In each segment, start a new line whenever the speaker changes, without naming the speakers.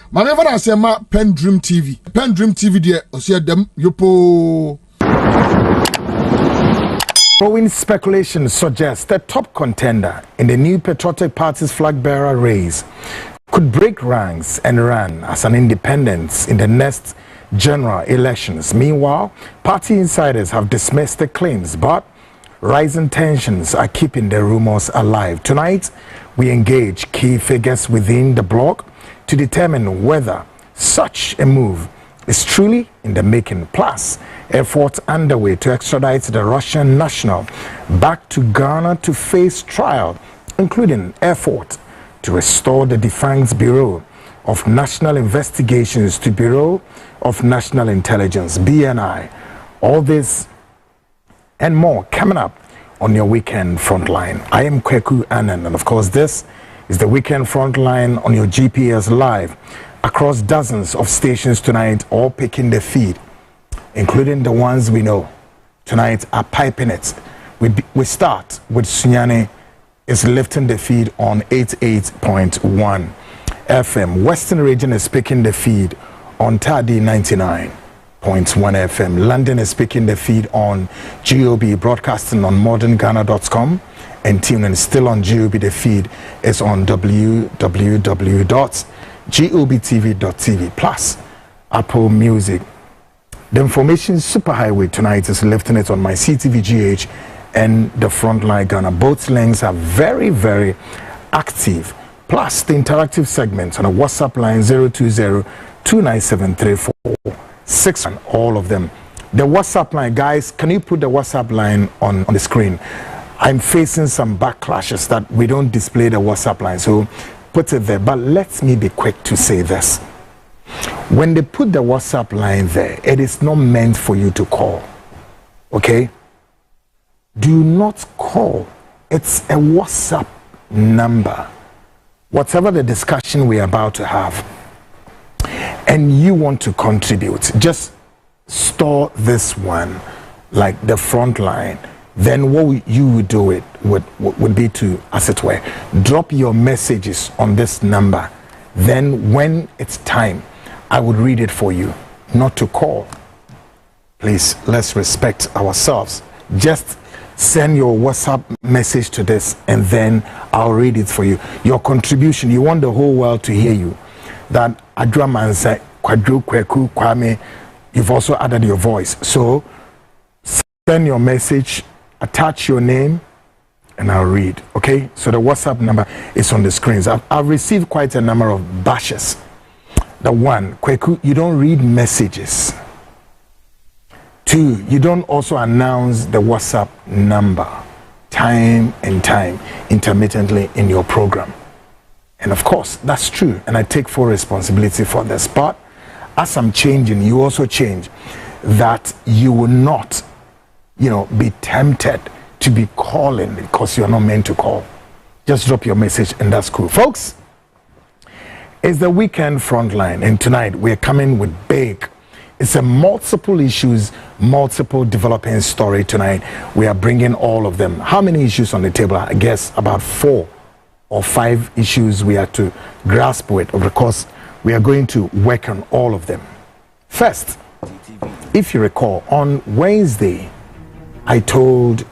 Manever I say ma PENDREAM TV. PENDREAM TV there, osia dem yopo.
Growing speculation suggests the top contender in the new Patriotic Party's flag bearer race could break ranks and run as an independent in the next general elections. Meanwhile, party insiders have dismissed the claims, but rising tensions are keeping the rumors alive. Tonight, we engage key figures within the bloc to determine whether such a move is truly in the making. Plus, efforts underway to extradite the Russian national back to Ghana to face trial, including effort to restore the defunct Bureau of National Investigations to Bureau of National Intelligence, BNI. All this and more coming up on your Weekend Frontline. I am Kwaku Annan, and of course this is the Weekend Frontline on your GPS live across dozens of stations tonight, all picking the feed, including the ones we know tonight are piping it. We start with Sunyani is lifting the feed on 88.1 FM. Western region is picking the feed on Tadi 99.1 FM. London is picking the feed on GOB, broadcasting on modernghana.com and tuning still on GOB. The feed is on www.gobtv.tv plus Apple Music. The information superhighway tonight is lifting it on my CTVGH and the Frontline Ghana. Both links are very, very active. Plus the interactive segments on a WhatsApp line 020-297-3461. All of them. The WhatsApp line, guys, can you put the WhatsApp line on the screen? I'm facing some backlashes that we don't display the WhatsApp line, so put it there. But let me be quick to say this. When they put the WhatsApp line there, it is not meant for you to call. Okay? Do not call. It's a WhatsApp number. Whatever the discussion we're about to have, and you want to contribute, just store this one like the front line. Then what you would do it would be to, as it were, drop your messages on this number. Then when it's time, I would read it for you, not to call. Please, let's respect ourselves. Just send your WhatsApp message to this and then I'll read it for you. Your contribution, you want the whole world to hear you. That Adramansa, Kwadru, Kwaku, Kwame, you've also added your voice. So send your message, attach your name, and I'll read. Okay? So the WhatsApp number is on the screens. I've received quite a number of bashes. The one, Kwaku, you don't read messages. 2, you don't also announce the WhatsApp number time and time intermittently in your program. And of course, that's true. And I take full responsibility for this. But as I'm changing, you also change that you will not, be tempted to be calling because you're not meant to call. Just drop your message and that's cool. Folks, it's the Weekend Frontline. And tonight we're coming with big. It's a multiple issues, multiple developing story tonight. We are bringing all of them. How many issues on the table? I guess about 4 or 5 issues we have to grasp with. Of course, we are going to work on all of them. First, if you recall, on Wednesday, I told,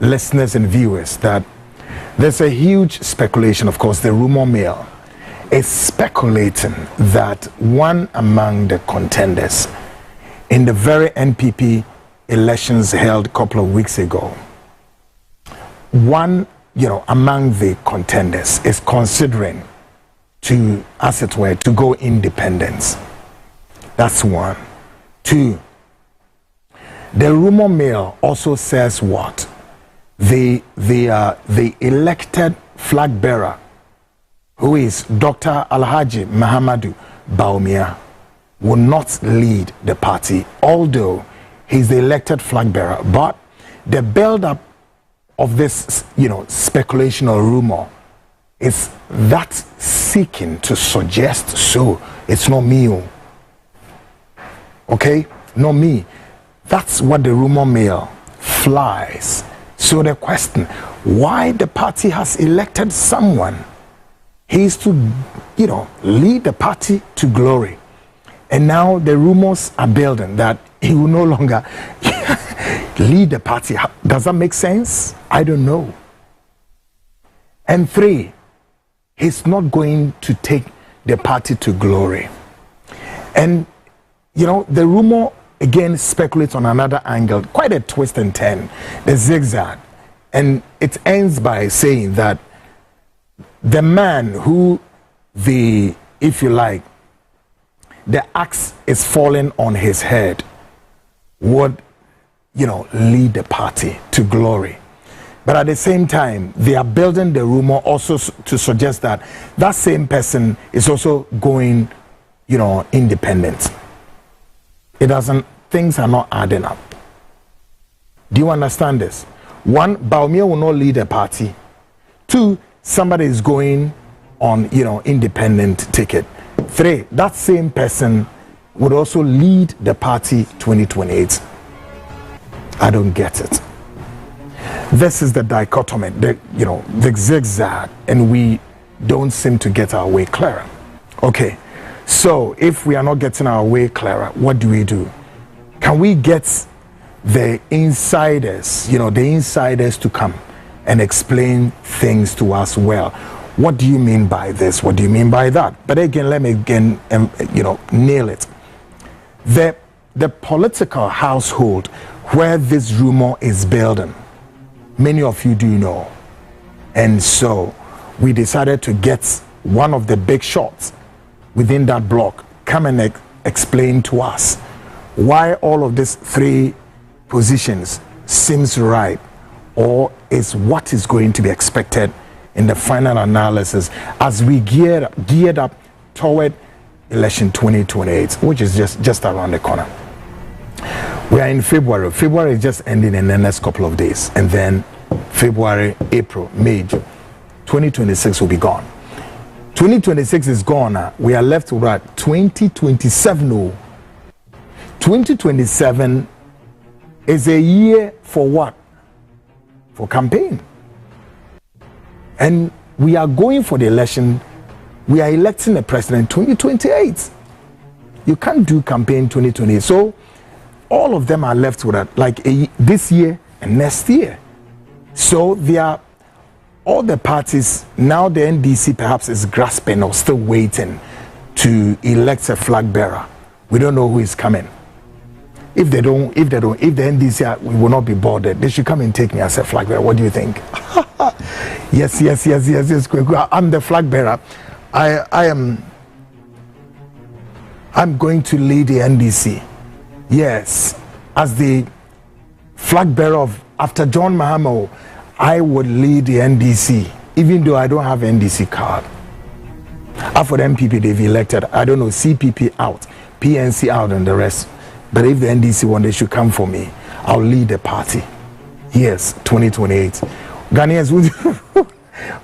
listeners and viewers that there's a huge speculation. Of course, the rumor mill is speculating that one among the contenders in the very NPP elections held a couple of weeks ago, one, among the contenders is considering to, as it were, to go independent. That's 1. 2, the rumor mill also says what? The elected flag bearer, who is Dr. Alhaji Mahamadou Bawumia, will not lead the party, although he's the elected flag bearer. But the build-up of this, speculation or rumor is that seeking to suggest so. It's not me. Okay? Not me. That's what the rumor mill flies. So the question, why the party has elected someone He's to, lead the party to glory. And now the rumors are building that he will no longer lead the party. Does that make sense? I don't know. And 3, he's not going to take the party to glory. And, the rumor again speculates on another angle, quite a twist and turn, the zigzag. And it ends by saying that the man who if you like, the axe is falling on his head would, lead the party to glory. But at the same time, they are building the rumor also to suggest that that same person is also going, independent. Things are not adding up. Do you understand this? 1, Bawumia will not lead the party. 2, somebody is going on, independent ticket. 3, that same person would also lead the party 2028. I don't get it. This is the dichotomy, the zigzag, and we don't seem to get our way clearer. Okay, so if we are not getting our way clearer, what do we do? Can we get the insiders, to come and explain things to us well? What do you mean by this? What do you mean by that? But again, let me nail it. The political household where this rumor is building, many of you do know. And so we decided to get one of the big shots within that block come and explain to us why all of these 3 positions seems right, or is what is going to be expected in the final analysis as we geared up toward election 2028, which is just around the corner. We are in February. February is just ending in the next couple of days, and then February, April, May, June. 2026 will be gone. 2026 is gone. We are left with 2027. 2027 is a year for what? For campaign. And we are going for the election. We are electing the president 2028. You can't do campaign 2028. So all of them are left with this year and next year. So they are all the parties. Now the NDC perhaps is grasping or still waiting to elect a flag bearer. We don't know who is coming. If the NDC we will not be bothered, they should come and take me as a flag bearer. What do you think? Yes. I'm the flag bearer. I'm going to lead the NDC. Yes, as the flag bearer after John Mahama, I would lead the NDC, even though I don't have NDC card. For the NPP, they've elected, I don't know, CPP out, PNC out, and the rest. But if the NDC one, they should come for me. I'll lead the party. Yes, 2028. Ghanaians,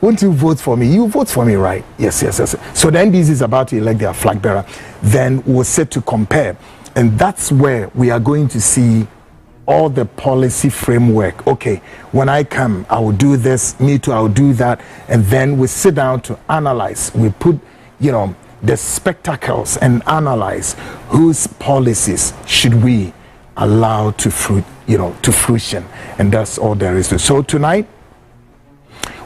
won't you vote for me? You vote for me, right? Yes. So the NDC is about to elect their flag bearer. Then we're set to compare. And that's where we are going to see all the policy framework. Okay, when I come, I will do this, me too, I will do that. And then we sit down to analyze. We put, the spectacles and analyze whose policies should we allow to fruition. And that's all there is to. So tonight,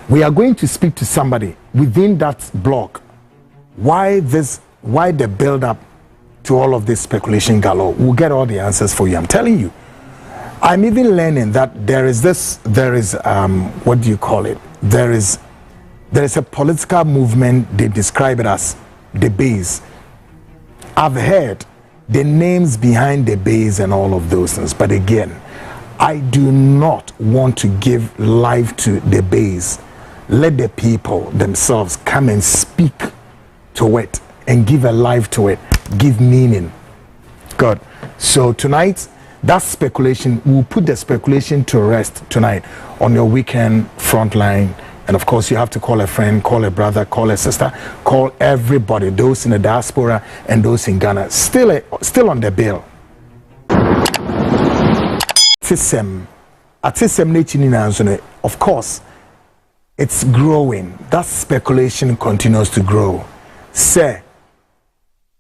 we are going to speak to somebody within that block. Why the build-up to all of this speculation galore? We'll get all the answers for you. I'm telling you. I'm even learning that there is what do you call it? There is a political movement, they describe it as the base. I've heard the names behind the base and all of those things, but again, I do not want to give life to the base. Let the people themselves come and speak to it and give a life to it, give meaning. God. So tonight, that speculation, we'll put the speculation to rest tonight on your weekend front line. And of course, you have to call a friend, call a brother, call a sister, call everybody, those in the diaspora and those in Ghana. Still on the bill. Of course, it's growing. That speculation continues to grow. Say,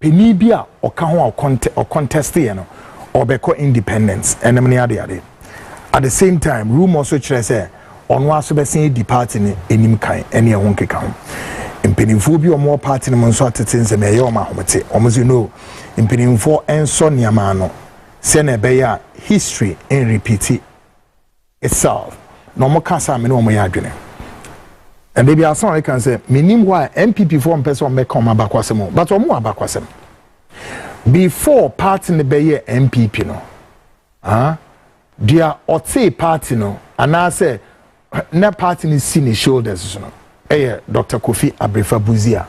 penibia or kaho or contest or beko independence and at the same time, rumors which I say on was to be seen departing in Nimkai, any wonky count. In Peninfobia or more party in Monsoatins and Mayoma Homate, almost you know, in Peninfo and Sonia Mano, Sene Beya history and repeat itself. No more casa, no more yagrin. And maybe our son can say, Minim why NPP form person may come abakwasemo, but or more abakwasem. Before party in the Bay NPP no. Dear Ote party no, and I say, na party is seen his shoulders, no. Dr. Kofi Abrefa Buzia.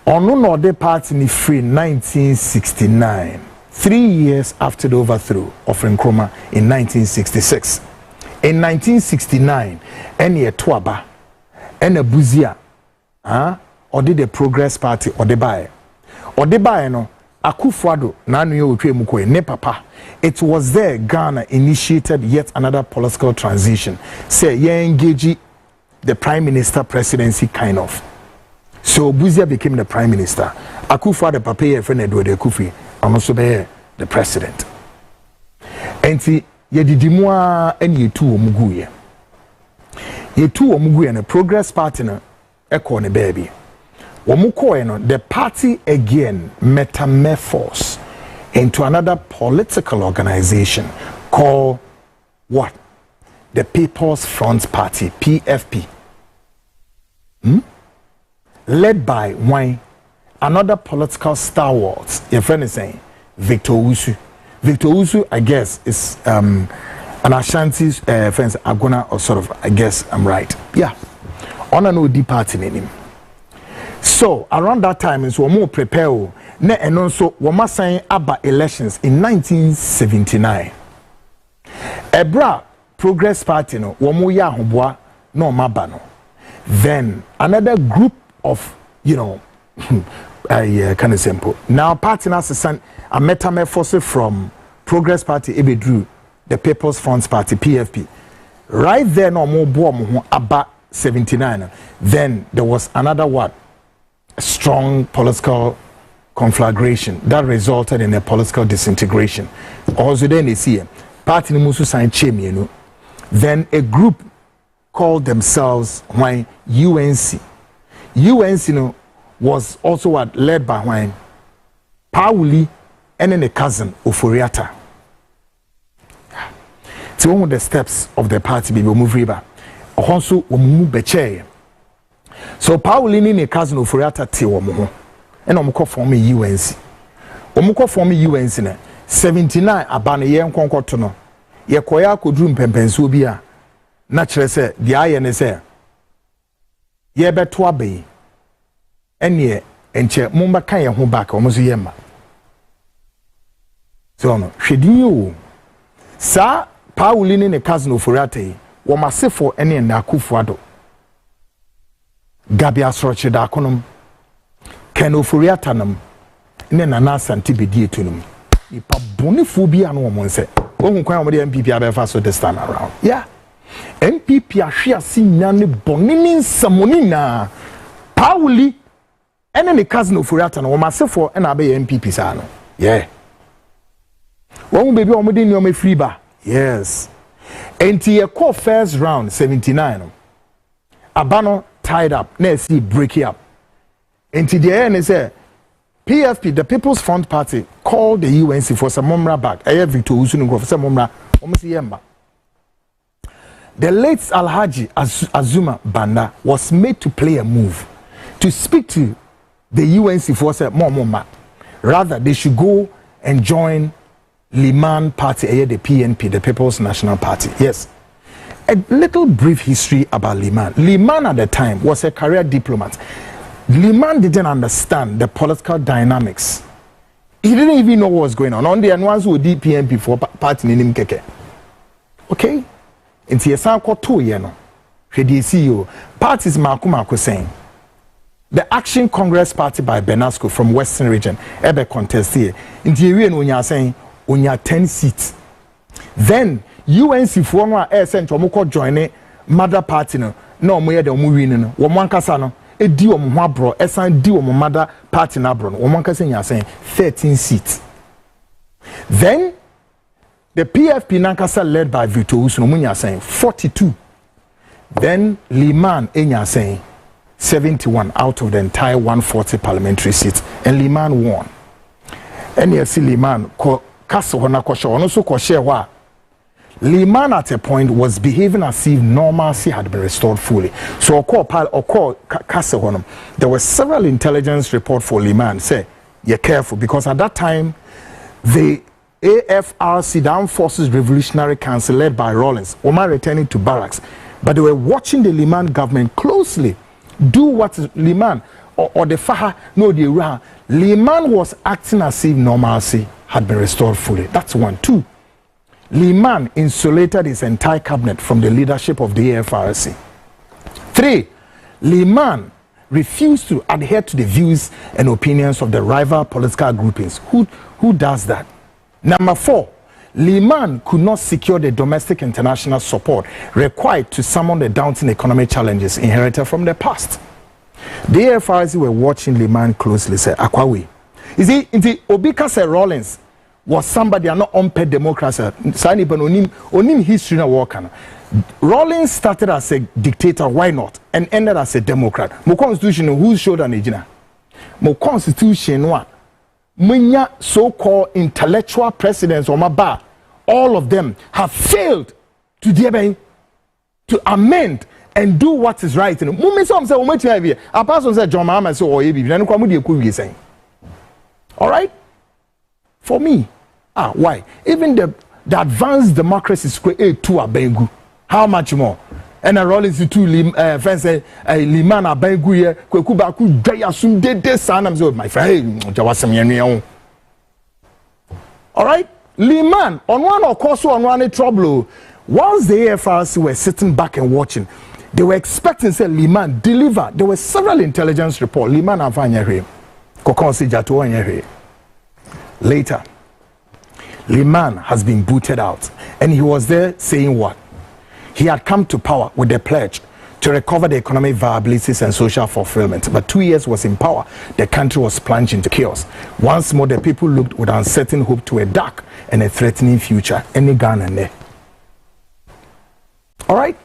Ono no de party ni free 1969, 3 years after the overthrow of Nkrumah in 1966. In 1969, any Twaba, any Buzia, or did the Progress Party or the Baye. Or the Baye no, Akufo-Addo, nanu yo utwe mukwe, ne papa. It was there Ghana initiated yet another political transition. Say, ye engage the prime minister presidency kind of. So Buzia became the prime minister. Akufo-Addo papa ye friend Edward Akufi, and also be the president. And see, ye didimwa and ye two omuguye. Ye two omuguye and the Progress Party na echo ne baby. The party again metamorphosed into another political organization called what? The People's Front Party, PFP. Led by one, another political stalwart, your friend is saying, Victor Usu. Victor Usu, I guess, is an Ashanti friends, Agona, or sort of, I guess I'm right. Yeah. On an OD party in him. So around that time is we more prepare ne and also we must say about elections in 1979. Ebra Progress Party no we more ya hoboa no mabano. Then another group of I kind of simple. Now party na a metamorphosis from Progress Party ebedru the People's Front Party PFP. Right there no more boa about 79. Then there was another what? Strong political conflagration that resulted in a political disintegration. Also then they see party musu sign chemi, then a group called themselves why UNC. UNC was also what led by why Pauli and then a cousin Oforiatta. It's one of the steps of the party we will move river. Also we move beche. So Pauline ni cousin of Oforiatta te womo and omko form UNC. Omko form UNC na 79 abana ye nkonkoto no. Ye koya kodru mpempenso bi a na kire se de aye ne se ye beto abai ene enche mumba kan ye ho back omo so ye ma. So no hwedin o sa Pauline ni cousin of Oforiatta yi wo masefo ene na Akufo-Addo Gabi Asroche da konom Ken Oforiatta nam ne Nana Asante bedie tunum ipa bonifo bi anu omo nse ohun kwan omode NPP abefa so this time around. Yeah, NPP ahwe ase nyane bonini nsamoni na Pauli ene ne cousin Oforiatta no womasefo ena abe NPP sa no. Yeah, won baby omode ni o free ba. Yes, enti ye call first round 79 abano tied up, let's see break it up. And to the end, they say PFP, the People's Front Party, called the UNC for some mumra back. I have Victor Usu for some mumra, almost yemba. The late Alhaji Azuma Banda was made to play a move to speak to the UNC for some mumma. Rather, they should go and join Liman Party, the PNP, the People's National Party. Yes. A little brief history about Liman. Liman at the time was a career diplomat. Liman didn't understand the political dynamics. He didn't even know what was going on. On the ones who did PNP for party in him keke. Okay? And he said, CEO parties Marco saying the Action Congress Party by Benasco from Western Region ebe contest here. In the area when you are saying on your 10 seats. Then UNC for no sent omoko join mother party no no mo ye de mo win no wo mo ankasa no e di wo mo ho abro esan di wo mo mother party na abro no wo mo ankasa nya sen 13 seats. Then the PFP nankasa led by Victor Usuno munya saying 42. Then Liman enya saying 71 out of the entire 140 parliamentary seats, and Liman won. And you see Liman castle hona kosho ono so koshe wa. Liman at a point was behaving as if normalcy had been restored fully. So castle honum. There were several intelligence reports for Liman say you're careful because at that time the AFRC, the Armed Forces Revolutionary Council, led by Rawlings, Omar returning to barracks, but they were watching the Liman government closely do what Liman or the Faha, no, the Iraha. Liman was acting as if normalcy had been restored fully. That's one. Two, Liman insulated his entire cabinet from the leadership of the AFRC. Three, Liman refused to adhere to the views and opinions of the rival political groupings. Who does that? Number four, Liman could not secure the domestic international support required to summon the daunting economic challenges inherited from the past. The AFRC were watching Liman closely, say, Akwawe. You see, Obika said Rawlings was somebody are not unpaid democracy. Onim history na work. Rawlings started as a dictator, why not? And ended as a democrat. Mo constitution who showed an agenda. Mo constitution what? Munya so-called intellectual presidents or Maba, all of them have failed to amend and do what is right. All right? For me, why? Even the advanced democracy is to Abengu. How much more? And a Rawlings to friends say Liman Abengu here, Kwaku Daya Sum de San. I'm so my friend. All right, Liman on one or course on one trouble. Once the AFRC were sitting back and watching, they were expecting say Liman deliver. There were several intelligence reports. Liman Avanya here, Kokonsi Jato here. Later, Liman has been booted out, and he was there saying what? He had come to power with the pledge to recover the economic viabilities and social fulfillment. But 2 years was in power, the country was plunged into chaos. Once more, the people looked with uncertain hope to a dark and a threatening future. Any gun and there. All right?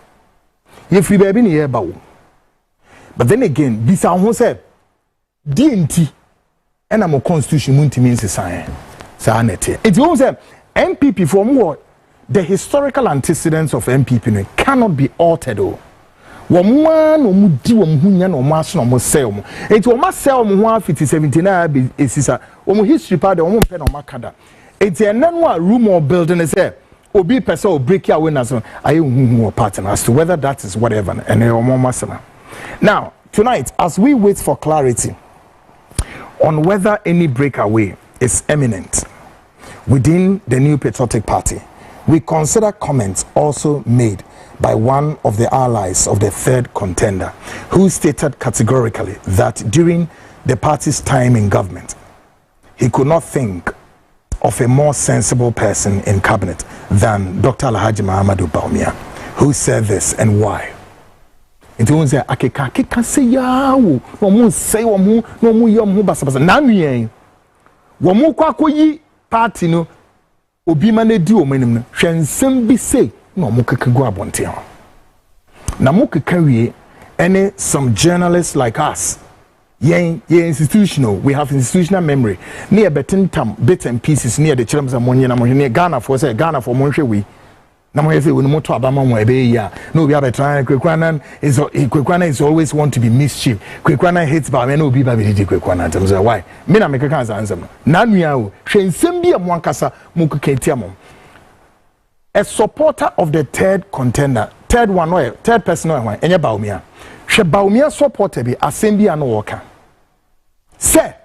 If we baby here, but then again, Bisa who said, DNT, and I'm a constitution means a sign. It was a NPP from what? The historical antecedents of NPP cannot be altered. Woman, Mudi, Womunya, or Master, or Sell. It will must sell 179 is a history part of one pen on Macada. It's a non room or building is there. Obi person will break your winners. I am partner as to whether that is whatever. And more masana. Now, tonight, as we wait for clarity on whether any breakaway is imminent within the new patriotic party, we consider comments also made by one of the allies of the third contender, who stated categorically that during the party's time in government, he could not think of a more sensible person in cabinet than Dr. Alhaji Muhammadu Bawumia, who said this and why. It was a akeka say yawo, womu say womu yomu basabasa. Namiye, womu kwaku party no. Obi mane di omanim hwensem bi say no mo keka go abonte ho na mo keka wie any some journalists like us yen institutional, we have institutional memory near betentam bits and pieces near the children of money na mo hwe Ghana for say Ghana for mo hwe we na mo say we no to abama mo ebe ya no we have trying Kwekwana is always want to be mischief. Kwekwana hates ba me no obi ba be di Kwekwana terms why me na me keka answer na nua o hwensem bi am ankasa mo keka tiam. A supporter of the third contender, third person no one enye Bawumia hwe Bawumia supporter bi assembly an worker say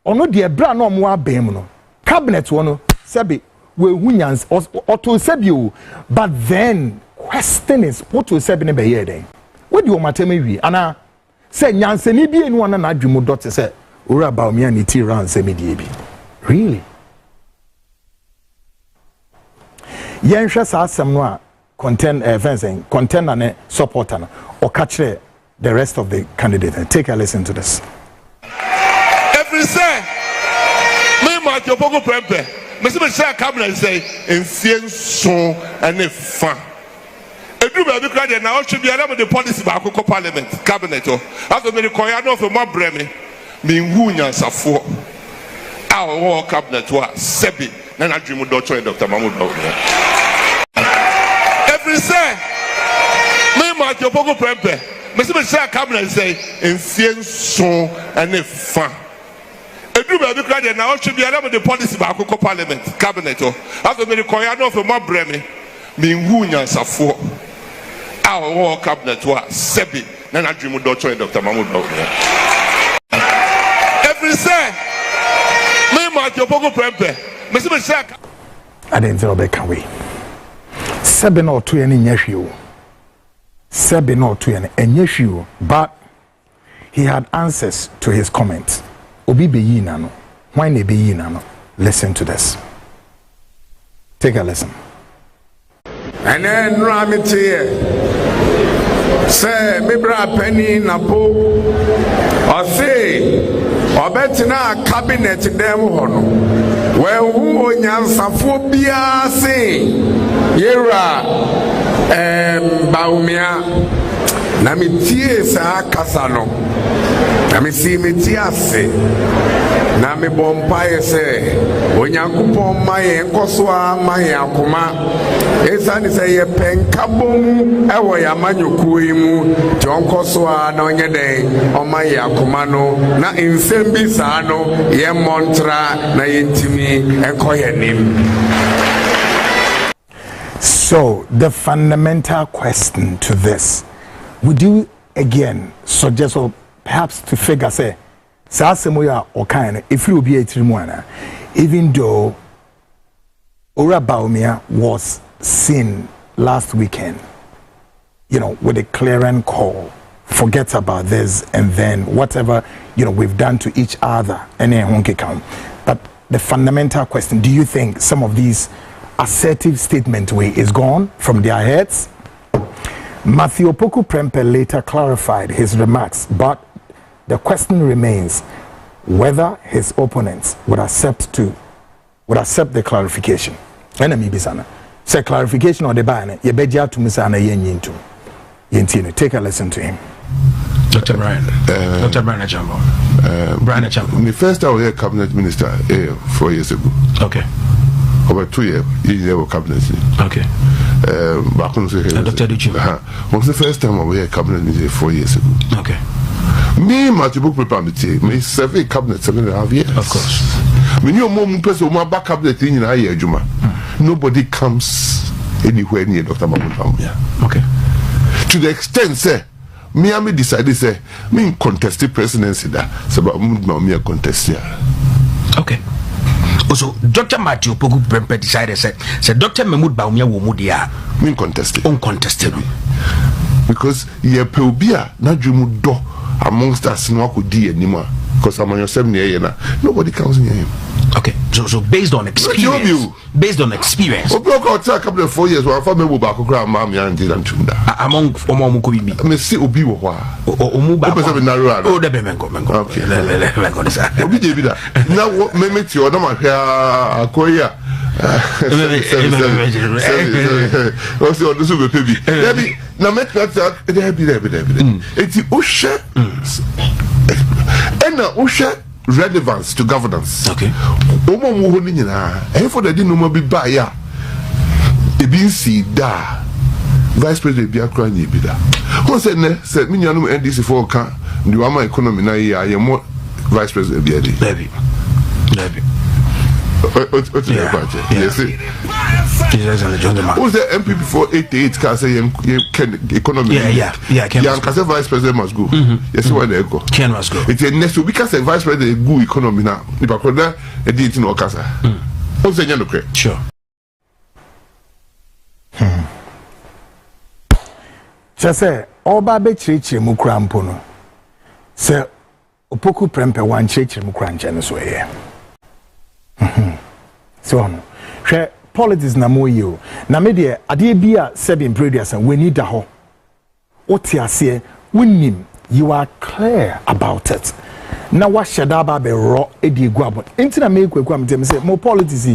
ono de bra na omo abem no cabinet wo no sebi we hunyans auto sebio, but then question is what to sebi ne be here then what do you matemi wi ana say nyansani bi enu na adwumo dot say ora Bawumia ni ti ran se medie bi really yen hwe sa asem no a contender ne supporter or catch the rest of the candidates. Take a listen to this.
Every say, me mark your pogo prempe. Me say cabinet say in so and if fan. A do baby cry now should be around the policy back to parliament cabinet. After me the koyano for my breme, me wunya safo. Our cabinet was sebi. Nana dream doctor and Dr. Mahmoud Bawumia. Every say, me mark your pogo prempe. Me say cabinet say in so and if fan. A do baby cry now should be around the policy back to parliament cabinet. After me the koyano for my breme, me wunya safo. Our cabinet was sebi. Nana dream doctor and Dr. Mahmoud Bawumia. Every say, me mark your pogo prempe.
I didn't tell back away. 7 or 2 any nephew. 7 or 2 any nephew, but he had answers to his comments. Obi be yinano. Why ne be yinano? Listen to this. Take a listen.
And then Ramity say, me bra penny na po. Or say, or betina cabinet dem hono. Well, who nyansaphobia say, Yera Bawumia, Namitie sa Casano, Namisi Mitiase, Nami Bompaye say, Onyankupon my Koswa, my Akuma, Esan is a penkabum, Ewa Manyukuimu, John Koswa, no day, on my Akumano, na insembi sano, ye montra, na intimi, and koyanim.
So, the fundamental question to this, would you again suggest, or perhaps to figure, say, Sasemoya or kind, if you will be a Trimwana, even though Ora Bawumia was seen last weekend, with a clearing call, forget about this, and then whatever, we've done to each other, and then honky count. But the fundamental question, do you think some of these assertive statement way is gone from their heads? Matthew Opoku Prempeh later clarified his remarks, but the question remains whether his opponents would accept the clarification. Enemy bisana. Say clarification or the ban, ye beja to misana yenyintu. Yentino. Take a listen to him.
Dr. Brian. Dr. Brian Achambo. Brian Achambo.
The first time I was cabinet minister 4 years ago.
Okay.
Over 2 years, he was cabinet.
Okay.
Back on the
Dr. Duchu.
Was the first time I was cabinet minister 4 years ago.
Okay.
Me, Matthew Book prepared me survey cabinet 7.5 years.
Of course.
When you're more person, my back cabinet in a year, Juma. Nobody comes anywhere near Dr. Mahmoud Bawumia.
Okay.
To the extent, say, me decided, say, me contested presidency that, so about me contest here.
Okay. Also, Dr. Matthew Opoku Prempeh decided, say Dr. Mahmoud Bawumia will move there.
Me contested.
Uncontested.
Because ye peubia na jumu do amongst us no could do anymore. Because I'm on your 7 year now. Nobody comes near him.
Okay, so based on experience, based on experience.
Block out a couple of 4 years while for me will back grandma and didn't chunda.
Among Mukubi.
I see Obi wa.
Omuba.
Oh, the
Bengo.
Okay. Obi David. Now what made you on my hair Korea? Also, this will be baby. Now make that there be. It's the Usha and Usha relevance to governance.
Okay.
Omo mu honi nyina. For the no be ba ya. E bi nsi da. Vice President bi akra nyi bi da. Who said me nyanu NDC for ka ndi wa ma economy na ya ye mo Vice President bi adi.
Baby.
What's the question? Yes. Who's the NPP for 88 can say economy?
Yeah.
Can say Vice President must go. Yes, where they go.
Ken must go.
It's a next week because the Vice President go economy now. If I could that, it didn't know Casa. What's the end of it?
Sure.
Just say, Oba be chichi mukrampono. Say, Opoku Prempeh one chichi mukranchen so here. So, politics na mo yo na me de ade bia seven previous and we need da ho otiase winnim you are clear about it na wa sheda ba be ro edi egu abon entina me kwaku am dem say mo politics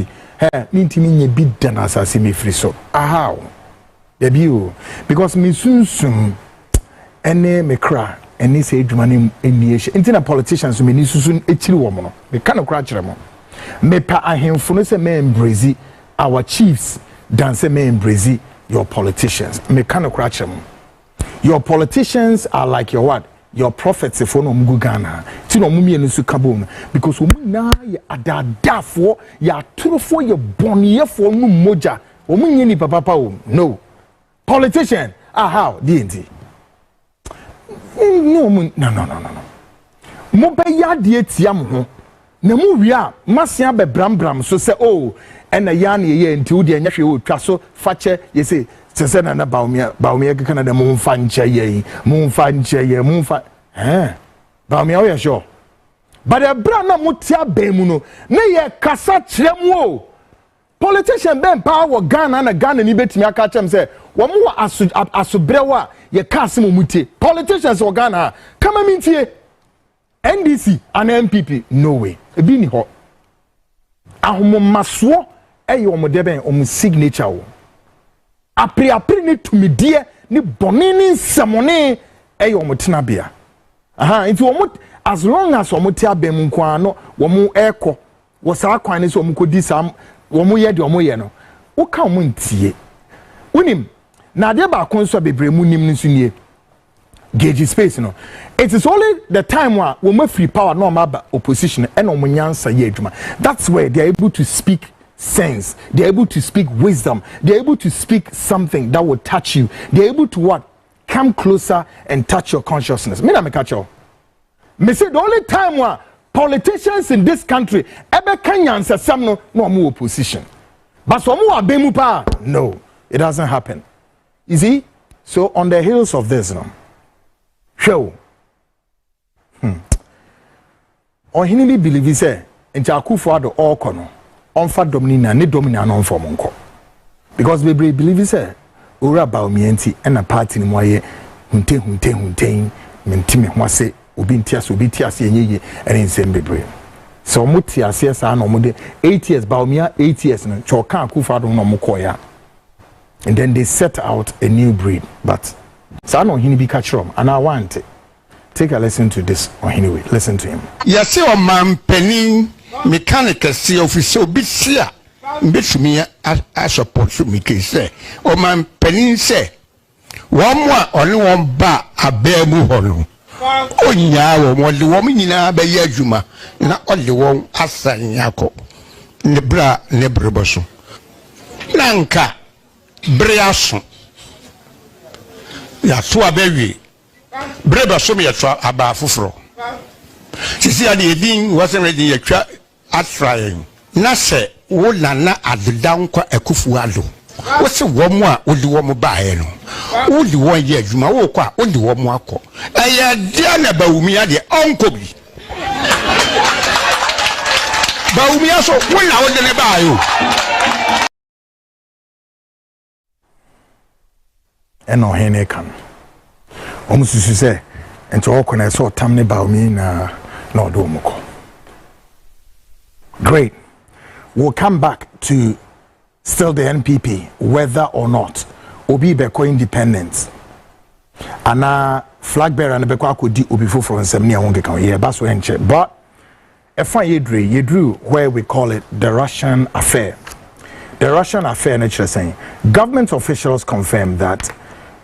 ni ntimi nye bi dan asase me free so how the view because me sunsum ene me kra ene say adwuma ne eniye entina politicians me ni susun ekiri wo mo no me ka no kra kire mo me pa ahemfo no say me embrace our chiefs than say me embrace your politicians me ka no kra kire mo your politicians are like your what your prophets if no mgu Ghana ti no mumie no su kabom because omu na ye adadafo ya turofo ye boniyefo no moja omu nye ni papa o no politician how DNT no mo be ya de atiam ho na mu wi a masia be brambram so say oh ena ya na ye nti wo de anya hwe wo twa so fache ye say sese na Bawumia kana da mumfa nche Bawumia we sure but the brand na mutia bemu no na ye kasa kyerem o politician ben power Ghana na Ghana ni betimi aka kyerem say wo mo asobrewa ye kase mo mutie politicians o Ghana kama mintie NDC and NPP no way e bi ni ho ahomomaso e wo mo de ben o mo signature o apri ni tumidie ni bonini samone e yo mutena bia nti wo as long as wo mutia bem nko no wo mu eko wo sa kwan ni so wo mu kodi sam wo mu ye de wo mu ye no wo ka wo ntie unim na de ba kon so bebre mu nim nso nie gauge space no it is only the time wo ma free power no ma ba opposition and wo nyansa ye adwuma that's where they are able to speak sense, they're able to speak wisdom, they're able to speak something that will touch you, they're able to what? Come closer and touch your consciousness. Me na me catch you. Me say the only time where politicians in this country ever can answer some no more opposition. But some more bemu pa. No, it doesn't happen. You see? So on the heels of this, no. Show. On hini believe say nti Akufo-Addo all kono. Onfa domina ne domina no form nko because we believe say ora Bawumia nti na party ni moye hunte mentime ho ase obi ntiase enyeye ene nsem bebre so muti ase sa na omo de 8 years Bawumia 8 years no choka Akufo-Addo no mo koya and then they set out a new breed but sa no hini bi catch rom and I want it. Take a listen to this or anyway listen to him.
Yase o man penin mechanical see officer bisia mbetumi a support me ke say o man penin say won mo a oni won ba abamu ho no onya wo mo le wo nyina ba ye adwuma na ole won asan yakọ ne bra ne breboso nanka breaso ya to abawie breboso me ya to aba foforo sisi ade edin wasen ready yatwa atrayen na se wo nana adoda nkwa Akufo-Addo wo se wo mu a odi wo mu baaye no wo di wo ye adwuma wo kwa odi wo mu akọ aya dia na Bawumia de onko bi Bawumia so wo na wo de ne baaye
eno hene kan omususu se enti wo kona so tam ne Bawumia na odo omko. Great. We'll come back to still the NPP, whether or not Obi Beko independence. Ana flag bearer and Kwaku di Obi from Semnia Wongeka. Yeah, that's what enche. But Yedru, where we call it the Russian affair. The Russian affair, nature saying, government officials confirm that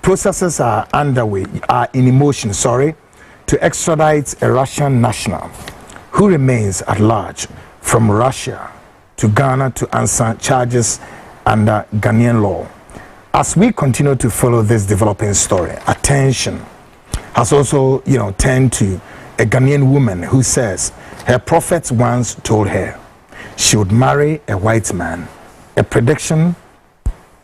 processes are underway, are in motion, to extradite a Russian national who remains at large from Russia to Ghana to answer charges under Ghanaian law. As we continue to follow this developing story, attention has also, turned to a Ghanaian woman who says her prophets once told her she would marry a white man, a prediction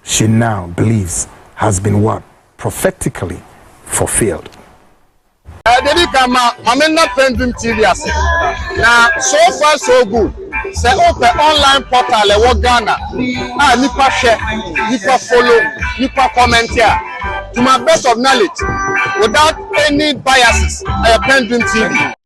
she now believes has been what? Prophetically fulfilled.
Debbie Kama, I'm in the PENDREAM TV. Now, so far so good. say open online portal e wo Ghana nipa share nipa follow nipa comment here to my best of knowledge without any biases PENDREAM TV